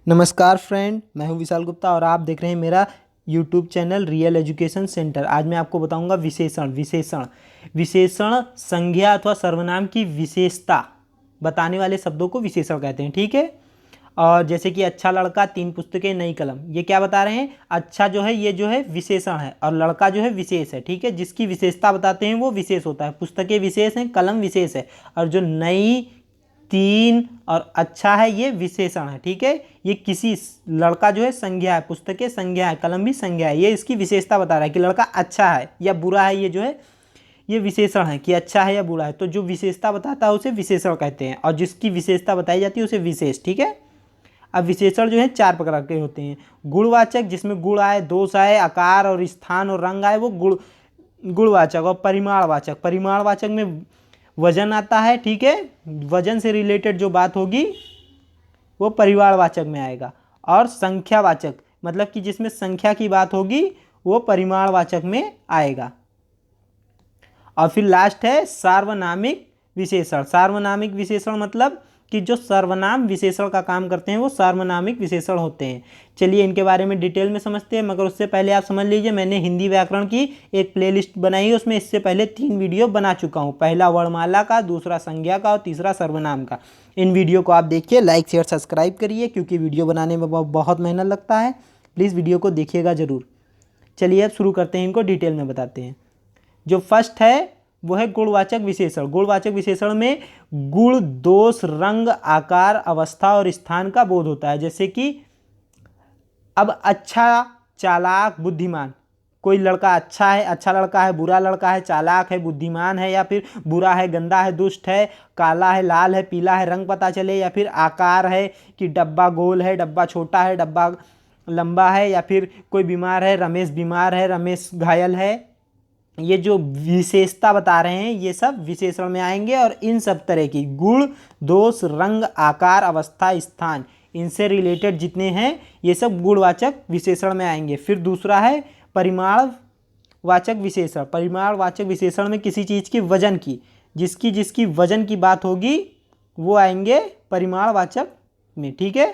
नमस्कार फ्रेंड, मैं हूं विशाल गुप्ता और आप देख रहे हैं मेरा YouTube channel real education centre. आज मैं आपको बताऊंगा विशेषण। विशेषण संज्ञा अथवा सर्वनाम की विशेषता बताने वाले शब्दों को विशेषण कहते हैं। ठीक है। और जैसे कि अच्छा लड़का, 3 पुस्तकें, नई कलम, ये क्या बता रहे हैं? अच्छा जो है ये जो है विशेषण है और लड़का जो है विशेष है। ठीक है। जिसकी विशेषता बताते हैं वो विशेष होता है। पुस्तकें विशेष हैं, कलम विशेष है, और जो नई, 3 और अच्छा है ये विशेषण है। ठीक है। ये किसी लड़का जो है संज्ञा है, पुस्तकें संज्ञा है, कलम भी संज्ञा है। ये इसकी विशेषता बता रहा है कि लड़का अच्छा है या बुरा है। ये जो है ये विशेषण है कि अच्छा है या बुरा है। तो जो विशेषता बताता है उसे विशेषण कहते हैं और जिसकी विशेषता बताई जाती है उसे विशेष। ठीक है। अब विशेषण जो है 4 प्रकार के होते हैं। गुणवाचक, जिसमें गुण आए, दोष आए, आकार और स्थान और रंग आए, वो गुणवाचक। और परिमाणवाचक में वजन आता है। ठीक है। वजन से रिलेटेड जो बात होगी वो परिमाणवाचक में आएगा। और संख्यावाचक, मतलब कि जिसमें संख्या की बात होगी वो परिमाणवाचक में आएगा। और फिर लास्ट है सार्वनामिक विशेषण। सार्वनामिक विशेषण मतलब कि जो सर्वनाम विशेषण का काम करते हैं वो सार्वनामिक विशेषण होते हैं। चलिए इनके बारे में डिटेल में समझते हैं, मगर उससे पहले आप समझ लीजिए मैंने हिंदी व्याकरण की एक प्लेलिस्ट बनाई है। उसमें इससे पहले 3 वीडियो बना चुका हूँ। पहला वर्णमाला का, दूसरा संज्ञा का और तीसरा सर्वनाम का। इन वीडियो को आप देखिए, लाइक शेयर सब्सक्राइब करिए, क्योंकि वीडियो बनाने में बहुत मेहनत लगता है। प्लीज़ वीडियो को देखिएगा ज़रूर। चलिए अब शुरू करते हैं, इनको डिटेल में बताते हैं। जो फर्स्ट है वो है गुणवाचक विशेषण। गुणवाचक विशेषण में गुण, दोष, रंग, आकार, अवस्था और स्थान का बोध होता है। जैसे कि अब अच्छा, चालाक, बुद्धिमान। कोई लड़का अच्छा है, अच्छा लड़का है, बुरा लड़का है, चालाक है, बुद्धिमान है, या फिर बुरा है, गंदा है, दुष्ट है, काला है, लाल है, पीला है, रंग पता चले। या फिर आकार है कि डब्बा गोल है, डब्बा छोटा है, डब्बा लंबा है। या फिर कोई बीमार है, रमेश बीमार है, रमेश घायल है। ये जो विशेषता बता रहे हैं ये सब विशेषण में आएंगे। और इन सब तरह की गुण, दोष, रंग, आकार, अवस्था, स्थान, इनसे रिलेटेड जितने हैं ये सब गुणवाचक विशेषण में आएंगे। फिर दूसरा है परिमाणवाचक विशेषण। परिमाणवाचक विशेषण में किसी चीज़ की वजन की, जिसकी जिसकी वजन की बात होगी वो आएंगे परिमाणवाचक में। ठीक है।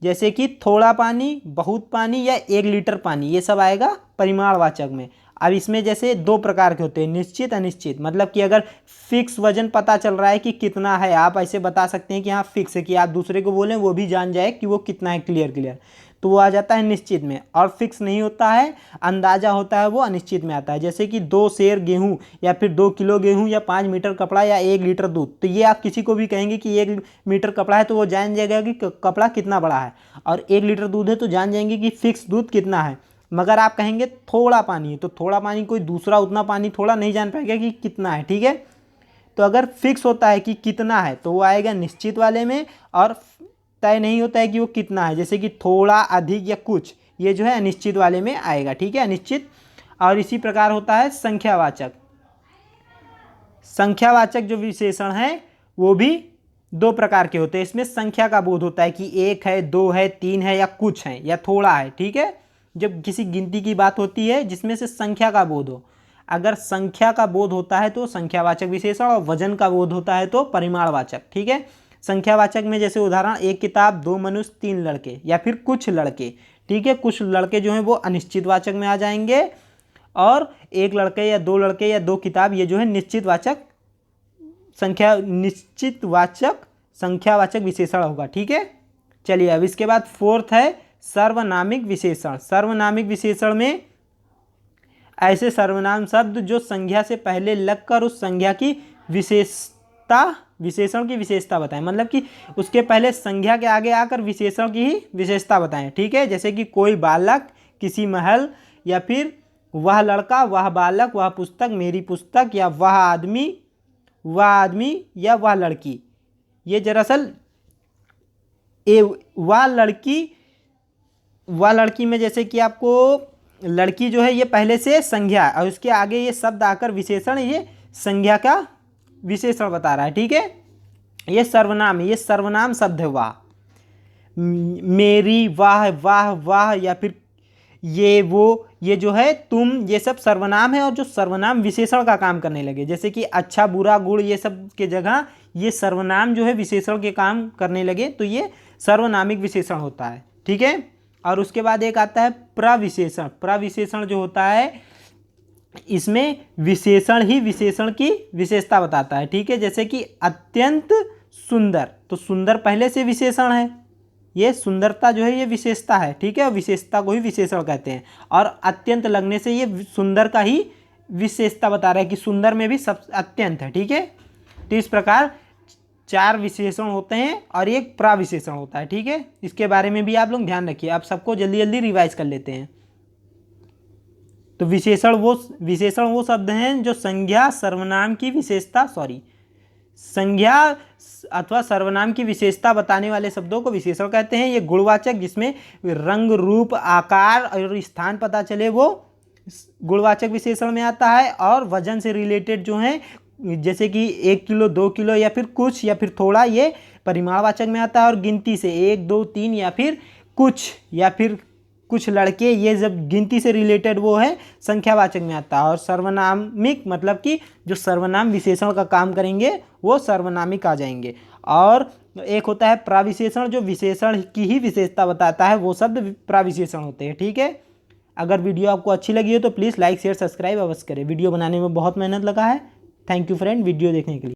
जैसे कि थोड़ा पानी, बहुत पानी या 1 लीटर पानी, ये सब आएगा परिमाणवाचक में। अब इसमें जैसे 2 प्रकार के होते हैं, निश्चित, अनिश्चित। मतलब कि अगर फिक्स वजन पता चल रहा है कि कितना है, आप ऐसे बता सकते हैं कि हाँ फिक्स है, कि आप दूसरे को बोलें वो भी जान जाए कि वो कितना है, क्लियर, तो वो आ जाता है निश्चित में। और फिक्स नहीं होता है, अंदाजा होता है, वो अनिश्चित में आता है। जैसे कि 2 सेर गेहूँ या फिर 2 किलो गेहूँ या 5 मीटर कपड़ा या 1 लीटर दूध। तो ये आप किसी को भी कहेंगे कि 1 मीटर कपड़ा है तो वो जान जाएगा कि कपड़ा कितना बड़ा है, और 1 लीटर दूध है तो जान जाएंगे कि फिक्स दूध कितना है। मगर आप कहेंगे थोड़ा पानी है, तो थोड़ा पानी कोई दूसरा उतना पानी थोड़ा नहीं जान पाएगा कि कितना है। ठीक है। तो अगर फिक्स होता है कि कितना है तो वो आएगा निश्चित वाले में, और तय नहीं होता है कि वो कितना है, जैसे कि थोड़ा, अधिक या कुछ, ये जो है अनिश्चित वाले में आएगा। ठीक है, अनिश्चित। और इसी प्रकार होता है संख्यावाचक। संख्यावाचक जो विशेषण है वो भी 2 प्रकार के होते हैं। इसमें संख्या का बोध होता है कि 1 है, 2 है, 3 है, या कुछ है, या थोड़ा है। ठीक है। जब किसी गिनती की बात होती है जिसमें से संख्या का बोध हो, अगर संख्या का बोध होता है तो संख्यावाचक विशेषण, और वजन का बोध होता है तो परिमाणवाचक। ठीक है। संख्यावाचक में जैसे उदाहरण, 1 किताब, 2 मनुष्य, 3 लड़के, या फिर कुछ लड़के। ठीक है। कुछ लड़के जो हैं वो अनिश्चितवाचक में आ जाएंगे, और 1 लड़के या 2 लड़के या 2 किताब ये जो है निश्चितवाचक संख्यावाचक विशेषण होगा। ठीक है। चलिए अब इसके बाद फोर्थ है सर्वनामिक विशेषण। सर्वनामिक विशेषण में ऐसे सर्वनाम शब्द जो संज्ञा से पहले लगकर उस संज्ञा की विशेषण की विशेषता बताएं। मतलब कि उसके पहले संज्ञा के आगे आकर विशेषण की ही विशेषता बताएं। ठीक है। जैसे कि कोई बालक, किसी महल, या फिर वह लड़का, वह बालक, वह पुस्तक, मेरी पुस्तक, या वह आदमी या वह लड़की। ये दरअसल वह लड़की में जैसे कि आपको लड़की जो है ये पहले से संज्ञा है, और उसके आगे ये शब्द आकर विशेषण, ये संज्ञा का विशेषण बता रहा है। ठीक है। ये सर्वनाम है, ये सर्वनाम शब्द है। वाह, मेरी, वाह, वाह, वाह, या फिर ये, वो, ये जो है तुम, ये सब सर्वनाम है। और जो सर्वनाम विशेषण का काम करने लगे, जैसे कि अच्छा, बुरा, गुण, ये सब के जगह ये सर्वनाम जो है विशेषण के काम करने लगे, तो ये सर्वनामिक विशेषण होता है, ठीक है। और उसके बाद एक आता है प्रविशेषण। प्रविशेषण जो होता है इसमें विशेषण ही विशेषण की विशेषता बताता है, ठीक है। जैसे कि अत्यंत सुंदर, तो सुंदर पहले से विशेषण है, ये सुंदरता जो है ये विशेषता है, ठीक है। विशेषता को ही विशेषण कहते हैं। और अत्यंत लगने से ये सुंदर का ही विशेषता बता रहा है कि सुंदर में भी सब अत्यंत है, ठीक है। तो इस प्रकार 4 विशेषण होते हैं और एक प्रविशेषण होता है, ठीक है। इसके बारे में भी आप लोग ध्यान रखिए। आप सबको जल्दी जल्दी रिवाइज कर लेते हैं। तो विशेषण वो शब्द हैं जो संज्ञा सर्वनाम की विशेषता संज्ञा अथवा सर्वनाम की विशेषता बताने वाले शब्दों को विशेषण कहते हैं। ये गुणवाचक जिसमें रंग, रूप, आकार और स्थान पता चले वो गुणवाचक विशेषण में आता है। और वजन से रिलेटेड जो है जैसे कि 1 किलो, 2 किलो या फिर कुछ या फिर थोड़ा, ये परिमाणवाचक में आता है। और गिनती से 1, 2, 3 या फिर कुछ लड़के, ये जब गिनती से रिलेटेड वो है संख्यावाचक में आता है। और सर्वनामिक मतलब कि जो सर्वनाम विशेषण का काम करेंगे वो सर्वनामिक आ जाएंगे। और एक होता है प्रविशेषण जो विशेषण की ही विशेषता बताता है, वो शब्द प्रविशेषण होते हैं, ठीक है। अगर वीडियो आपको अच्छी लगी हो तो प्लीज़ लाइक, शेयर, सब्सक्राइब अवश्य करें। वीडियो बनाने में बहुत मेहनत लगा है। थैंक यू फ्रेंड वीडियो देखने के लिए।